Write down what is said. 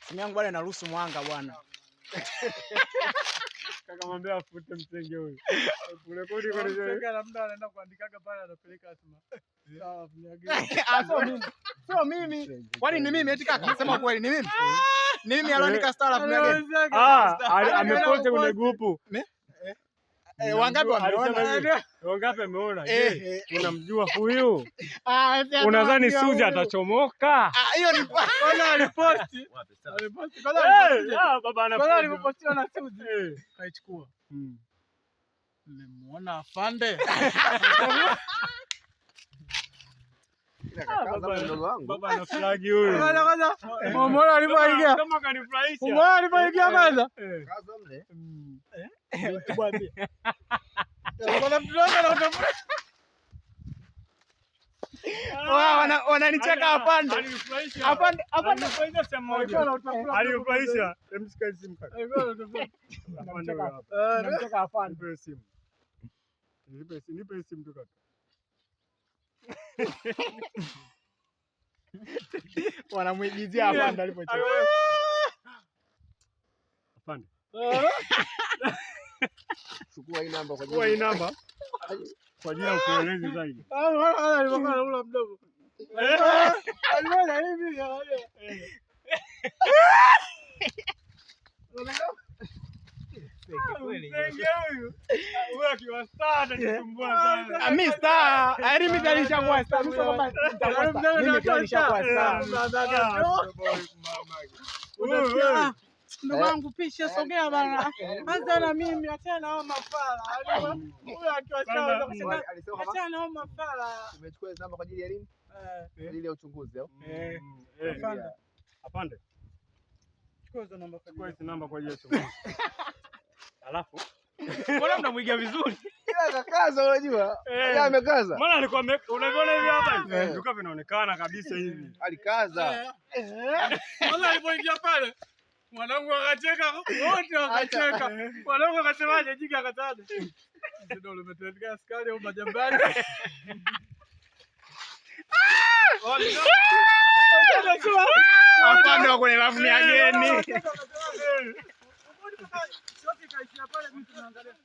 Simu yangu bwana inaruhusu mwanga bwana. Kaka mwambie afute msenge huyu. Kurekodi kwa nini? Kaka labda anaenda kuandikaga pale anapeleka Asma. Sawa, mnyage. Sio mimi. Kwani ni mimi eti kaka? Sema kweli ni mimi. Ni mimi aliandika star of mnyage. Amepost kwenye grupu. Wangapi wameona? Wangapi wameona? Je, unamjua huyu? Unadhani Suzi atachomoka? Hiyo ni kwanza aliposti. Aliposti. Baba anaposti. Kwanza alipostiwa na Suzi. Kaichukua. Nimemuona afande. Baba ana flag huyu. Kwanza umeona alipoingia? Kama kanifurahisha. Umeona alipoingia kwanza? Kaza mle. Tubwambie. Kuna mtu anaotaka. Wananicheka afande. Afande alifurahisha sema moja. Alifurahisha. Msikae simu kaka. Anacheka afande. Nipe simu. Nipe simu tu kaka. Wanamuigizia afande alipocheka. Afande. Chukua hii namba kwa ajili ya kueleza zaidi. Alikuwa anakula mdomo. Aliona hivi. Wewe akiwa star ananisumbua sana. Mimi star, mimi nilishakuwa star. Mimi kama nilishakuwa star. Ndugu wangu pisha sogea bana. Anza na mimi achana na mafala. Huyo akiwa sawa kusema achana na mafala. Umechukua namba kwa ajili ya nini? Kwa ajili ya uchunguzi au? Afande. Chukua hizo namba kwa ajili. Namba kwa ajili ya uchunguzi. Alafu mbona mnamwigia vizuri? Kakaza unajua? Yeye amekaza. Mbona alikuwa unaviona hivi hapa? Duka vinaonekana kabisa hivi. Alikaza. Mbona alipoingia pale? Mwanangu akacheka, wote wakacheka. Mwanangu akasemaje jiki akataja. Ndio umetuletea askari au majambani. Afande wako kwenye rafu ya geni. Sote kaishia pale mtu anaangalia.